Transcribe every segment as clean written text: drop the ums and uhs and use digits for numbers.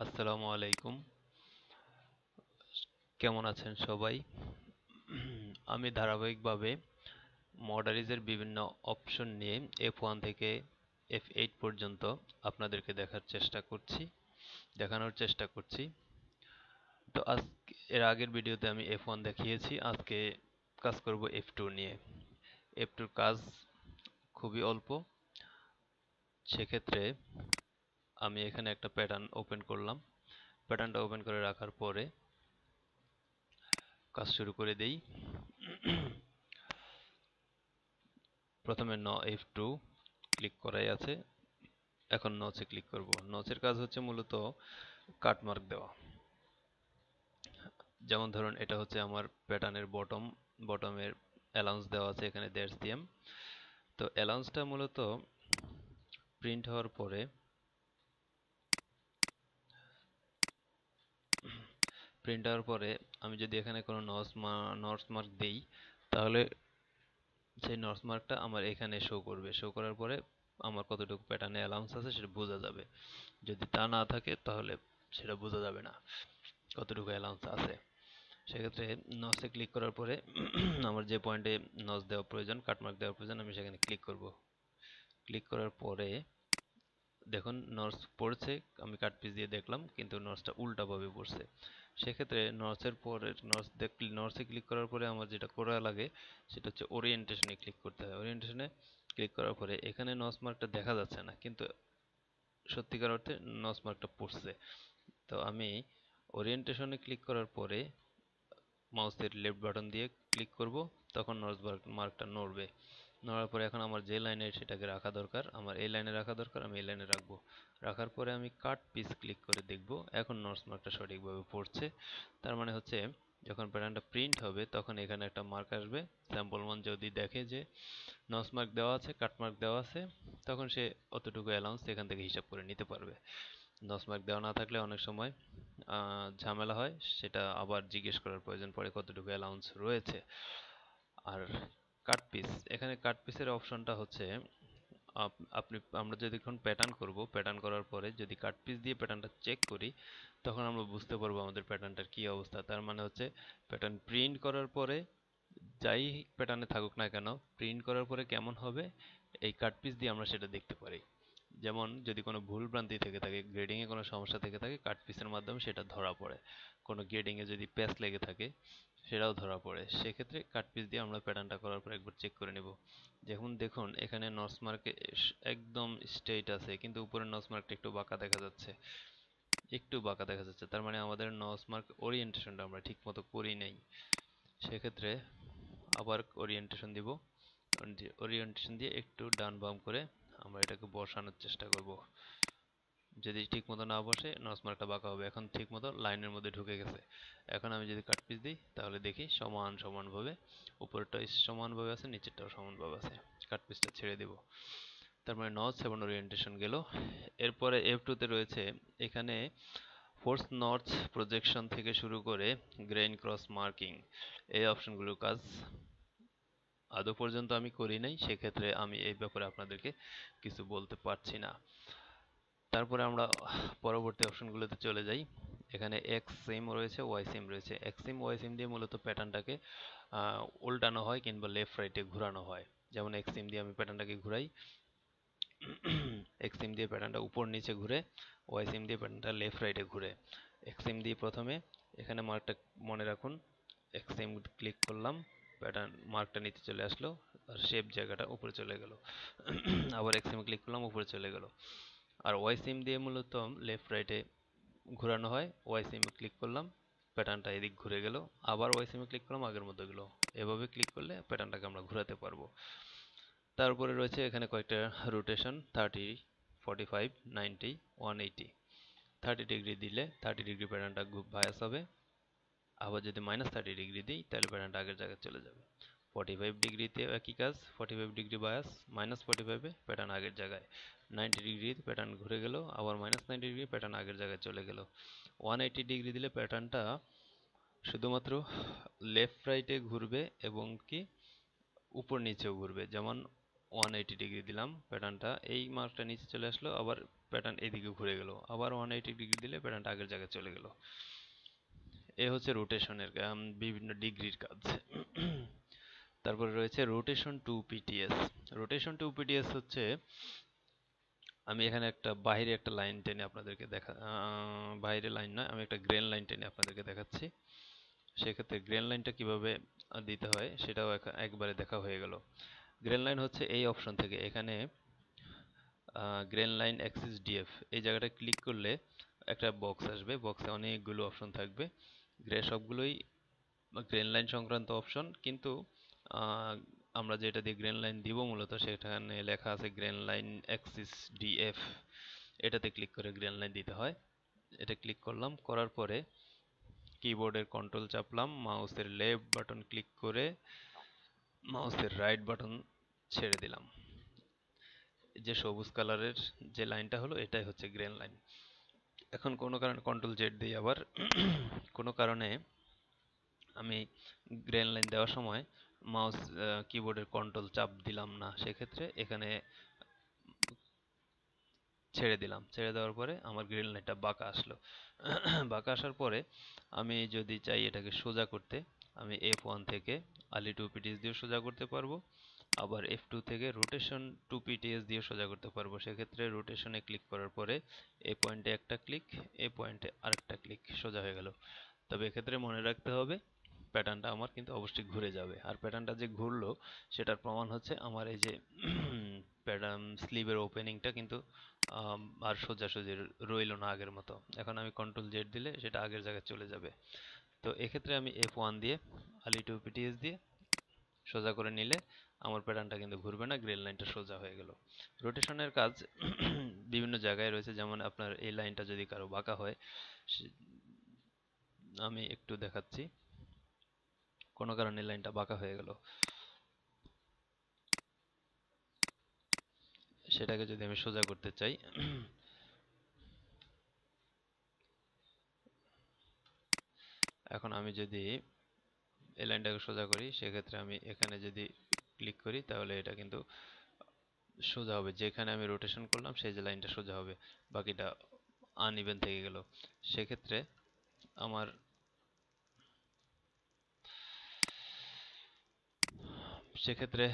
আসসালামু আলাইকুম। কেমন আছেন সবাই? আমি ধারাবাহিকভাবে মডারিজের বিভিন্ন অপশন নিয়ে F1 থেকে F8 পর্যন্ত আপনাদেরকে দেখানোর চেষ্টা করছি। তো এর আগের ভিডিওতে আমি F1 দেখিয়েছি, আজকে কাজ করব F2 নিয়ে। F2 কাজ খুবই অল্প, সেক্ষেত্রে আমি এখানে একটা প্যাটার্ন ওপেন করলাম। প্যাটার্নটা ওপেন করে রাখার পরে কাজ শুরু করে দেই। প্রথমে F2 ক্লিক করাই আছে, এখন নচে ক্লিক করব। নচের কাজ হচ্ছে মূলত কাটমার্ক দেওয়া। যেমন ধরুন এটা হচ্ছে আমার প্যাটার্নের বটমের অ্যালাউন্স দেওয়া আছে, এখানে দ্যাটস দিএম। তো অ্যালাউন্সটা মূলত প্রিন্ট হওয়ার পরে আমি যদি এখানে কোনো নর্থ মার্ক দেই, তাহলে সেই নর্থ মার্কটা আমার এখানে শো করবে। শো করার পরে আমার কতটুকু প্যাটার্নে অ্যালাউন্স আছে সেটা বোঝা যাবে। যদি তা না থাকে তাহলে সেটা বোঝা যাবে না কতটুকু অ্যালাউন্স আছে। সেক্ষেত্রে নচে ক্লিক করার পরে আমার যে পয়েন্টে নচ দেওয়া প্রয়োজন, কাটমার্ক দেওয়া প্রয়োজন, আমি সেখানে ক্লিক করব। ক্লিক করার পরে দেখুন নচ পড়ছে, আমি কাট পিস দিয়ে দেখলাম, কিন্তু নচটা উল্টাভাবে পড়ছে। সেক্ষেত্রে নচে ক্লিক করার পরে আমার যেটা করা লাগে সেটা হচ্ছে ওরিয়েন্টেশনে ক্লিক করতে হয়। ওরিয়েন্টেশনে ক্লিক করার পরে এখানে নচ মার্কটা দেখা যাচ্ছে না, কিন্তু সত্যিকার অর্থে নচ মার্কটা পড়ছে। তো আমি ওরিয়েন্টেশনে ক্লিক করার পরে মাউসের লেফট বাটন দিয়ে ক্লিক করব, তখন নচ মার্কটা নড়বে। নড়ার পরে এখন আমার যে লাইনে সেটাকে রাখা দরকার, আমার এই লাইনে রাখা দরকার, আমি এই লাইনে রাখবো। রাখার পরে আমি কাট পিস ক্লিক করে দেখব এখন নচ মার্কটা সঠিকভাবে পড়ছে। তার মানে হচ্ছে যখন প্যাটার্নটা প্রিন্ট হবে তখন এখানে একটা মার্ক আসবে। স্যাম্পল ওয়ান যদি দেখে যে নচ মার্ক দেওয়া আছে, কাট মার্ক দেওয়া আছে, তখন সে অতটুকু অ্যালাউন্স এখান থেকে হিসাব করে নিতে পারবে। নচ মার্ক দেওয়া না থাকলে অনেক সময় ঝামেলা হয়, সেটা আবার জিজ্ঞেস করার প্রয়োজন পড়ে কতটুকু অ্যালাউন্স রয়েছে। আর কাট পিস, এখানে কাট পিসের অপশনটা হচ্ছে আমরা যদি এখন প্যাটার্ন করব, প্যাটার্ন করার পরে যদি কাট পিস দিয়ে প্যাটার্নটা চেক করি, তখন আমরা বুঝতে পারবো আমাদের প্যাটার্নটার কি অবস্থা। তার মানে হচ্ছে প্যাটার্ন প্রিন্ট করার পরে যাই প্যাটার্নে থাকুক না কেন, প্রিন্ট করার পরে কেমন হবে এই কাট পিস দিয়ে আমরা সেটা দেখতে পারি। যেমন যদি কোনো ভুল ভ্রান্তি থেকে থাকে, গ্রেডিংয়ে কোনো সমস্যা থেকে থাকে, কাট পিসের মাধ্যমে সেটা ধরা পড়ে। কোনো গ্রেডিংয়ে যদি প্যাচ লেগে থাকে সেটাও ধরা পড়ে। সেক্ষেত্রে কাট পিস দিয়ে আমরা প্যাটার্নটা করার পর একবার চেক করে নেব। যেমন দেখুন এখানে নচ মার্কে একদম স্ট্রেইট আছে, কিন্তু উপরের নচ মার্কটা একটু বাঁকা দেখা যাচ্ছে, তার মানে আমাদের নচ মার্ক ওরিয়েন্টেশনটা আমরা ঠিক মতো করি নাই। সেক্ষেত্রে আবার ওরিয়েন্টেশন দিব। ওরিয়েন্টেশন দিয়ে একটু ডান বাম করে আমরা এটাকে বসানোর চেষ্টা করব। যদি ঠিক মতো না বসে নচ মার্কটা বাঁকা হবে। এখন ঠিক মতো লাইনের মধ্যে ঢুকে গেছে। এখন আমি যদি কাট পিস দিই তাহলে দেখি সমানভাবে উপরেরটা সমানভাবে আছে, নিচেরটাও সমানভাবে আছে। কাট পিসটা ছেড়ে দেব। তার মানে নচ এবং ওরিয়েন্টেশন গেল। এরপরে F2 তে রয়েছে এখানে ফোর্স নচ প্রজেকশন থেকে শুরু করে গ্রেইন ক্রস মার্কিং, এই অপশনগুলোর কাজ আদৌ পর্যন্ত আমি করি নাই, সেক্ষেত্রে আমি এই ব্যাপারে আপনাদেরকে কিছু বলতে পারছি না। তারপরে আমরা পরবর্তী অপশনগুলোতে চলে যাই। এখানে এক্স সিম রয়েছে, ওয়াই সিম রয়েছে। এক্স সিম, ওয়াই সিম দিয়ে মূলত প্যাটার্নটাকে উল্টানো হয় কিংবা লেফট রাইটে ঘোরানো হয়। যেমন এক্স সিম দিয়ে আমি প্যাটার্নটাকে ঘুরাই, এক্স সিম দিয়ে প্যাটার্নটা উপর নিচে ঘুরে, ওয়াই সিম দিয়ে প্যাটার্নটা লেফট রাইটে ঘুরে। এক্স সিম দিয়ে প্রথমে এখানে মার্কটা মনে রাখুন, এক্স সিম ক্লিক করলাম, প্যাটার্ন মার্কটা নিচে চলে আসলো, আর শেপ জায়গাটা উপরে চলে গেল। আবার এক্স সিম ক্লিক করলাম, উপরে চলে গেল। আর ওয়াই সিম দিয়ে মূলত লেফট রাইটে ঘোরানো হয়। ওয়াই সিম ক্লিক করলাম, প্যাটার্নটা এদিক ঘুরে গেল, আবার ওয়াই সিম ক্লিক করলাম, আগের মতো গেল। এভাবে ক্লিক করলে প্যাটার্নটাকে আমরা ঘোরাতে পারবো। তারপরে রয়েছে এখানে কয়েকটা রোটেশন, 30, 45, 90, 180। 30 ডিগ্রি দিলে 30 ডিগ্রি প্যাটার্নটা বায়াস হবে। আবার যদি -30 ডিগ্রি দিই তাহলে প্যাটার্নটা আগের জায়গায় চলে যাবে। 45 ডিগ্রিতে একই কাজ, 45 ডিগ্রি বায়াস, -45-এ প্যাটার্ন আগের জায়গায়। 90 ডিগ্রি প্যাটার্ন ঘুরে গেল, আবার -90 ডিগ্রি প্যাটার্ন আগের জায়গায় চলে গেল। 180 ডিগ্রি দিলে প্যাটার্নটা শুধুমাত্র লেফট রাইটে ঘুরবে এবং কি উপর নিচেও ঘুরবে। যেমন 180 ডিগ্রি দিলাম, প্যাটার্নটা এই মার্কটা নিচে চলে আসলো, আবার প্যাটার্ন এদিকে ঘুরে গেল, আবার 180 ডিগ্রি দিলে প্যাটার্নটা আগের জায়গায় চলে গেল। এ হচ্ছে রোটেশনের বিভিন্ন ডিগ্রির কাজ। তারপরে রয়েছে rotation to PTS. Rotation to PTS হচ্ছে, আমি এখানে একটা বাইরে একটা লাইন টেনে আপনাদেরকে বাইরে লাইন নয়, আমি একটা গ্রেন লাইন টেনে আপনাদেরকে দেখাচ্ছি। সেক্ষেত্রে গ্রেন লাইনটা কিভাবে দিতে হয় সেটাও একবারে দেখা হয়ে গেল। গ্রেন লাইন হচ্ছে এই অপশন থেকে, এখানে গ্রেন লাইন অ্যাক্সিস ডিএফ এই জায়গাটা ক্লিক করলে একটা বক্স আসবে, বক্সে অনেকগুলো অপশন থাকবে, সবগুলোই গ্রেন লাইন সংক্রান্ত অপশন, কিন্তু আমরা যেটা দিয়ে গ্রেন লাইন দিব মূলত সেখানে লেখা আছে গ্রেন লাইন অ্যাক্সিস ডিএফ। এটাতে ক্লিক করে গ্রেন লাইন দিতে হয়। এটা ক্লিক করলাম, করার পরে কিবোর্ডের কন্ট্রোল চাপলাম, মাউসের লেফট বাটন ক্লিক করে মাউসের রাইট বাটন ছেড়ে দিলাম। যে সবুজ কালারের যে লাইনটা হলো এটাই হচ্ছে গ্রেন লাইন। এখন কোনো কারণে কন্ট্রোল জেড দিই আবার, কোনো কারণে আমি গ্রেন লাইন দেওয়ার সময় মাউস কিবোর্ডের কন্ট্রোল চাপ দিলাম না, সেক্ষেত্রে এখানে ছেড়ে দিলাম। ছেড়ে দেওয়ার পরে আমার গ্রিন লাইনটা বাঁকা আসলো। বাঁকা আসার পরে আমি যদি চাই এটাকে সোজা করতে, আমি F1 থেকে আলি টু পিটিএস দিয়ে সোজা করতে পারবো, আবার F2 থেকে রোটেশন টু পিটিএস দিয়ে সোজা করতে পারবো। সেক্ষেত্রে রোটেশনে ক্লিক করার পরে এই পয়েন্টে একটা ক্লিক, এই পয়েন্টে আরেকটা ক্লিক, সোজা হয়ে গেল। তবে এক্ষেত্রে মনে রাখতে হবে প্যাটার্নটা আমার কিন্তু অবশ্যই ঘুরে যাবে, আর প্যাটার্নটা যে ঘুরলো সেটার প্রমাণ হচ্ছে আমার এই যে প্যাটার্ন স্লিভের ওপেনিংটা কিন্তু আর সোজাসুজি রইল না আগের মতো। এখন আমি কন্ট্রোল জেড দিলে সেটা আগের জায়গায় চলে যাবে। তো এক্ষেত্রে আমি F1 দিয়ে আলি টু পিটিএস দিয়ে সোজা করে নিলে আমার প্যাটার্নটা কিন্তু ঘুরবে না, গ্রেন লাইনটা সোজা হয়ে গেল। রোটেশনের কাজ বিভিন্ন জায়গায় রয়েছে, যেমন আপনার এই লাইনটা যদি কারো বাঁকা হয়, আমি একটু দেখাচ্ছি। কোনো কারণে লাইনটা বাঁকা হয়ে গেল, সেটাকে যদি আমি সোজা করতে চাই, এখন আমি যদি এই লাইনটাকে সোজা করি, সেক্ষেত্রে আমি এখানে যদি ক্লিক করি তাহলে এটা কিন্তু সোজা হবে। যেখানে আমি রোটেশন করলাম সেই যে লাইনটা সোজা হবে, বাকিটা আনইভেন থেকে গেল। সেক্ষেত্রে আমার সেক্ষেত্রে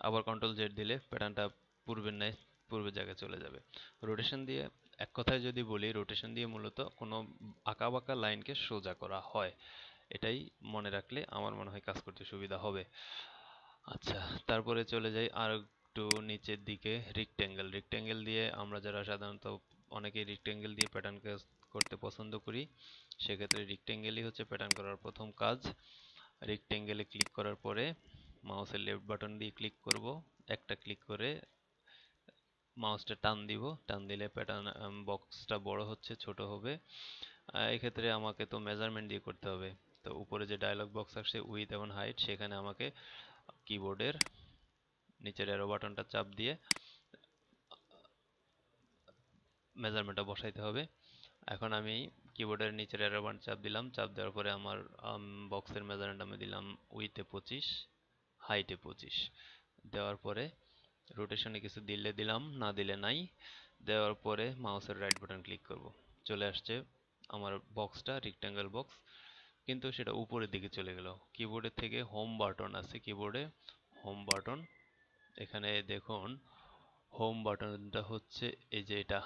আবার কন্ট্রোল জেড দিলে প্যাটার্নটা পূর্বের ন্যায় পূর্বের জায়গায় চলে যাবে। রোটেশন দিয়ে, এক কথায় যদি বলি, রোটেশন দিয়ে মূলত কোনো আঁকা বাঁকা লাইনকে সোজা করা হয়। এটাই মনে রাখলে আমার মনে হয় কাজ করতে সুবিধা হবে। আচ্ছা, তারপরে চলে যাই আর একটু নিচের দিকে। রেক্টেঙ্গেল। রেক্টেঙ্গেল দিয়ে আমরা যারা সাধারণত অনেকেই রেক্টেঙ্গেল দিয়ে প্যাটার্ন করতে পছন্দ করি, সেক্ষেত্রে রেক্টেঙ্গেলই হচ্ছে প্যাটার্ন করার প্রথম কাজ। রেক্টেঙ্গেলে ক্লিক করার পরে মাউসের লেফট বাটন দিয়ে ক্লিক করব, একটা ক্লিক করে মাউসটা টান দিব, টান দিলে প্যাটার্ন বক্সটা বড় হচ্ছে ছোট হবে। এক্ষেত্রে আমাকে তো মেজারমেন্ট দিয়ে করতে হবে। তো উপরে যে ডায়লগ বক্স আসছে উইথ এবং হাইট, সেখানে আমাকে কিবোর্ডের নিচের অ্যারো বাটনটা চাপ দিয়ে মেজারমেন্টটা বসাইতে হবে। এখন আমি কিবোর্ডের নিচের অ্যারো বাটন চাপ দিলাম, চাপ দেওয়ার পরে আমার বক্সের মেজারমেন্ট আমি দিলাম উইথে 25, হাইটে 25। দেওয়ার পরে রোটেশনে কিছু দিলে দিলাম, না দিলে নাই। দেওয়ার পরে মাউসের রাইট বাটন ক্লিক করব, চলে আসছে আমার বক্সটা, রেক্ট্যাঙ্গেল বক্স, কিন্তু সেটা উপরের দিকে চলে গেল। কিবোর্ডের থেকে হোম বাটন আছে, কিবোর্ডে হোম বাটন, এখানে দেখুন হোম বাটনটা হচ্ছে এই যে এটা,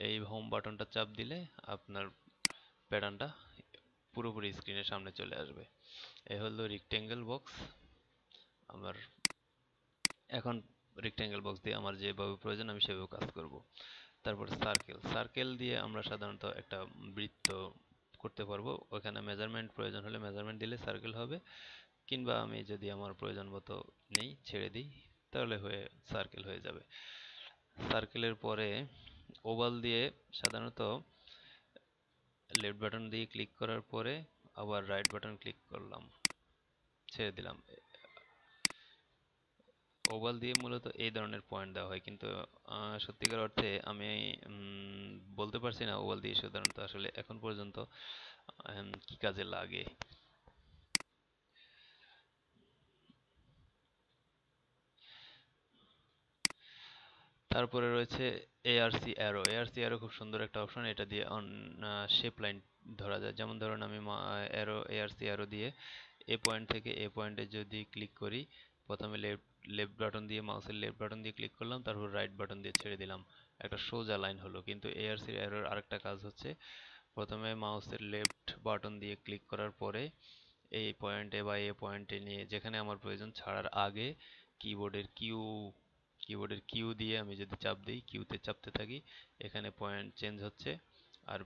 এই হোম বাটনটা চাপ দিলে আপনার প্যাটার্নটা পুরোপুরি স্ক্রিনের সামনে চলে আসবে। এই হলো রেক্ট্যাঙ্গেল বক্স। আমার এখন রেক্ট্যাঙ্গেল বক্স দিয়ে আমার যেভাবে প্রয়োজন আমি সেভাবে কাজ করব। তারপর সার্কেল। সার্কেল দিয়ে আমরা সাধারণত একটা বৃত্ত করতে পারবো, ওখানে মেজারমেন্ট প্রয়োজন হলে মেজারমেন্ট দিলে সার্কেল হবে, কিংবা আমি যদি আমার প্রয়োজন মতো নেই ছেড়ে দিই তাহলে সার্কেল হয়ে যাবে। সার্কেলের পরে ওভাল দিয়ে সাধারণত লেফট বাটন দিয়ে ক্লিক করার পরে আবার রাইট বাটন ক্লিক করলাম, ছেড়ে দিলাম। ওভাল দিয়ে মূলত এই ধরনের পয়েন্ট দেওয়া হয়, কিন্তু সত্যিকার অর্থে আমি বলতে পারছি না ওভাল দিয়ে সাধারণত আসলে এখন পর্যন্ত কি কাজে লাগে। তারপরে রয়েছে এআরসি অ্যারো। এআরসি অ্যারো খুব সুন্দর একটা অপশন, এটা দিয়ে শেপ লাইন ধরা যায়। যেমন ধরুন আমি এআরসি অ্যারো দিয়ে এ পয়েন্ট থেকে এ পয়েন্টে যদি ক্লিক করি, প্রথমে লেফট বাটন দিয়ে, মাউসের লেফট বাটন দিয়ে ক্লিক করলাম, তারপর রাইট বাটন দিয়ে ছেড়ে দিলাম, একটা সোজা লাইন হলো। কিন্তু এআরসি অ্যারোর আরেকটা কাজ হচ্ছে, প্রথমে মাউসের লেফট বাটন দিয়ে ক্লিক করার পরে এই পয়েন্টে বা এ পয়েন্টে নিয়ে যেখানে আমার প্রয়োজন ছাড়ার আগে কিবোর্ডের কিউ কিবোর্ডের কিউ দিয়ে আমি যদি চাপ দিই, কিউতে চাপতে থাকি, এখানে পয়েন্ট চেঞ্জ হচ্ছে আর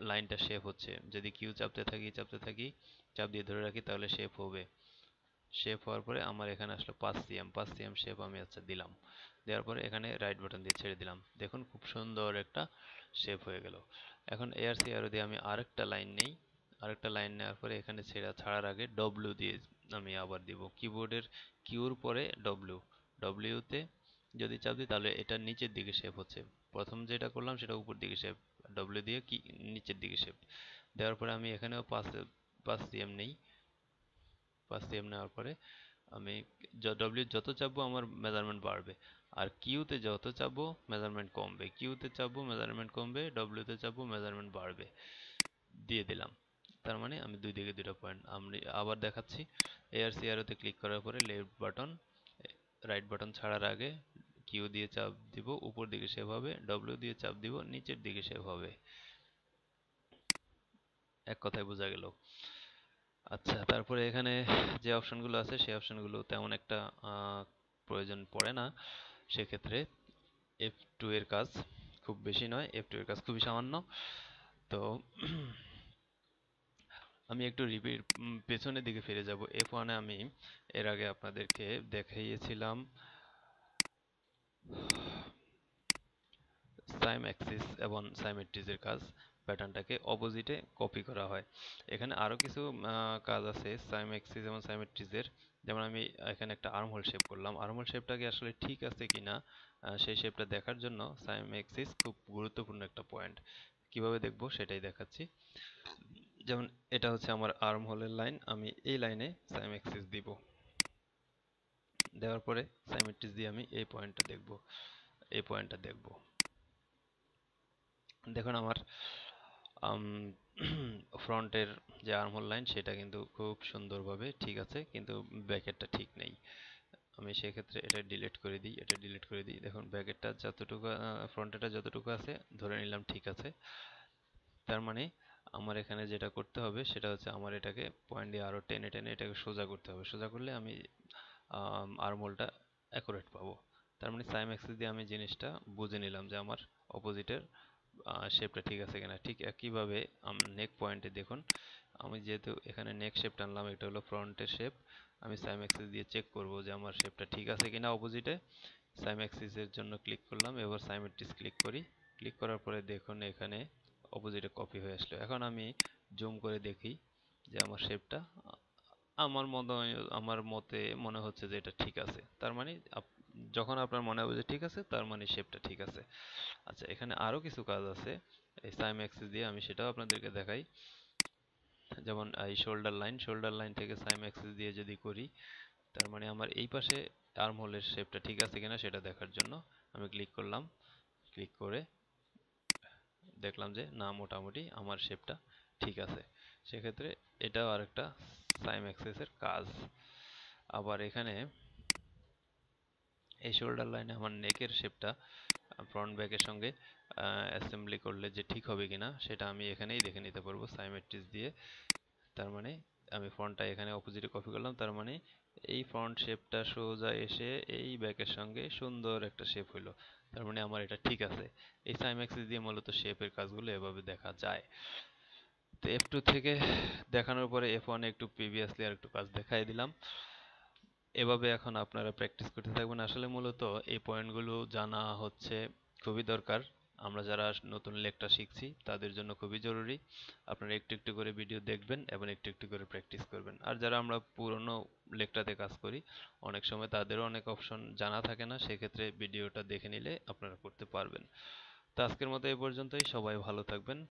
লাইনটা শেপ হচ্ছে। যদি কিউ চাপতে থাকি, চাপ দিয়ে ধরে রাখি, তাহলে শেপ হবে। শেপ হওয়ার পরে আমার এখানে আসলো 5 cm শেপ আমি আচ্ছা দিলাম। দেওয়ার পরে এখানে রাইট বাটন দিয়ে ছেড়ে দিলাম। দেখুন খুব সুন্দর একটা শেপ হয়ে গেল। এখন এআরসি অ্যারো দিয়ে আমি আরেকটা লাইন নেই। আরেকটা লাইন নেওয়ার পরে এখানে ছাড়ার আগে ডব্লিউ দিয়ে আমি আবার দিব। কিবোর্ডের কিউর পরে ডব্লিউ, ডব্লিউতে যদি চাপ দিই তাহলে এটা নিচের দিকে শেপ হচ্ছে। প্রথম যেটা করলাম সেটা উপর দিকে শেপ, ডব্লিউ দিয়ে কি নিচের দিকে শেপ দেওয়ার পরে আমি এখানেও 5 cm নেই। 5 cm নেওয়ার পরে আমি ডব্লিউ যত চাপবো আমার মেজারমেন্ট বাড়বে, আর কিউতে যত চাপবো মেজারমেন্ট কমবে। কিউতে চাপবো মেজারমেন্ট কমবে, ডব্লিউতে চাপবো মেজারমেন্ট বাড়বে। দিয়ে দিলাম। তার মানে আমি দুই দিকে দুটো পয়েন্ট। আমি আবার দেখাচ্ছি। এআরসি অ্যারোতে ক্লিক করার পরে লেফট বাটন, রাইট বাটন ছাড়ার আগে কিউ দিয়ে চাপ দিব, উপর দিকে শেপ হবে। ডব্লিউ দিয়ে চাপ দিব, নিচের দিকে শেপ হবে। এক কথায় বোঝা গেল। আচ্ছা, তারপরে এখানে যে অপশনগুলো আছে সেই অপশনগুলো তেমন একটা প্রয়োজন পড়ে না। সেক্ষেত্রে F2 এর কাজ খুব বেশি নয়, F2 এর কাজ খুবই সামান্য। তো আমি একটু পেছনের দিকে ফিরে যাব। F1 এ আমি এর আগে আপনাদেরকে দেখিয়েছিলাম সাইম অ্যাক্সিস এবং সাইমেট্রিজের কাজ। প্যাটার্নটাকে অপোজিটে কপি করা হয়। এখানে আরো কিছু কাজ আছে সাইম অ্যাক্সিস এবং সাইমেট্রিজের। যেমন আমি এখানে একটা আর্মহোল শেপ করলাম। আর্মহোল শেপটাকে আসলে ঠিক আছে কিনা সেই শেপটা দেখার জন্য সাইম অ্যাক্সিস খুব গুরুত্বপূর্ণ একটা পয়েন্ট। কিভাবে দেখবো সেটাই দেখাচ্ছি। যেমন এটা হচ্ছে আমার আর্মহোলের লাইন, আমি এই লাইনে সাইম অ্যাক্সিস দিব। দেওয়ার পরে সাইমেট্রিজ দিয়ে আমি এই পয়েন্টটা দেখব, এই পয়েন্টটা দেখব। দেখুন আমার ফ্রন্টের যে আর্মহোল লাইন সেটা কিন্তু খুব সুন্দরভাবে ঠিক আছে, কিন্তু ব্যাকেটটা ঠিক নেই। আমি সেক্ষেত্রে এটা ডিলিট করে দিই, এটা ডিলিট করে দিই। দেখুন ব্যাকেটটা যতটুকু ফ্রন্টেটা যতটুকু আছে ধরে নিলাম ঠিক আছে। তার মানে আমার এখানে যেটা করতে হবে সেটা হচ্ছে আমার এটাকে পয়েন্ট দিয়ে আরো টেনে টেনে এটাকে সোজা করতে হবে। সোজা করলে আমি আর্মহোলটা অ্যাকুরেট পাবো। তার মানে সাইম অ্যাক্সিস দিয়ে আমি জিনিসটা বুঝে নিলাম যে আমার অপোজিটের শেপটা ঠিক আছে কিনা। ঠিক একইভাবে নেক পয়েন্টে দেখুন, আমি যেহেতু এখানে নেক শেপ টানলাম, এটা হলো ফ্রন্টের শেপ, আমি সাইম অ্যাক্সিস দিয়ে চেক করব যে আমার শেপটা ঠিক আছে কিনা অপোজিটে। সাইম অ্যাক্সিসের জন্য ক্লিক করলাম, এবার সাইমেট্রিস ক্লিক করি। ক্লিক করার পরে দেখুন এখানে অপোজিটে কপি হয়ে আসলো। এখন আমি জুম করে দেখি যে আমার শেপটা আমার মতো, আমার মতে মনে হচ্ছে যে এটা ঠিক আছে। তার মানে যখন আপনার মনে হবে যে ঠিক আছে, তার মানে শেপটা ঠিক আছে। আচ্ছা, এখানে আরো কিছু কাজ আছে এই সাইম অ্যাক্সিস দিয়ে, আমি সেটাও আপনাদেরকে দেখাই। যেমন এই শোল্ডার লাইন থেকে সাইম অ্যাক্সিস দিয়ে যদি করি, তার মানে আমার এই পাশে আর্মহোলের শেপটা ঠিক আছে কিনা সেটা দেখার জন্য আমি ক্লিক করলাম। ক্লিক করে দেখলাম যে না, মোটামুটি আমার শেপটা ঠিক আছে। সেক্ষেত্রে এটাও আরেকটা সাইম অ্যাক্সিসের কাজ। আবার এখানে এই শোল্ডার লাইনে আমার নেকের শেপটা ফ্রন্ট ব্যাকের সঙ্গে অ্যাসেম্বলি করলে যে ঠিক হবে কিনা সেটা আমি এখানেই দেখে নিতে পারবো সাইমেট্রিস দিয়ে। তার মানে আমি ফ্রন্টটা এখানে অপোজিটে কপি করলাম, তার মানে এই ফ্রন্ট শেপটা সোজা এসে এই ব্যাকের সঙ্গে সুন্দর একটা শেপ হইলো। তার মানে আমার এটা ঠিক আছে। এই সাইম অ্যাক্সিস দিয়ে মূলত শেপের কাজগুলো এভাবে দেখা যায়। তো F2 থেকে দেখানোর পরে F1 এ একটু প্রিভিয়াসলি আর একটু কাজ দেখাই দিলাম। এভাবে এখন আপনারা প্র্যাকটিস করতে থাকবেন। আসলে মূলত এই পয়েন্টগুলো জানা হচ্ছে খুবই দরকার। আমরা যারা নতুন লেকটা শিখছি তাদের জন্য খুবই জরুরি। আপনারা একটু একটু করে ভিডিও দেখবেন এবং একটু একটু করে প্র্যাকটিস করবেন। আর যারা আমরা পুরনো লেকটাতে কাজ করি, অনেক সময় তাদেরও অনেক অপশন জানা থাকে না, সেক্ষেত্রে ভিডিওটা দেখে নিলে আপনারা করতে পারবেন। তো আজকের মতো এই পর্যন্তই। সবাই ভালো থাকবেন।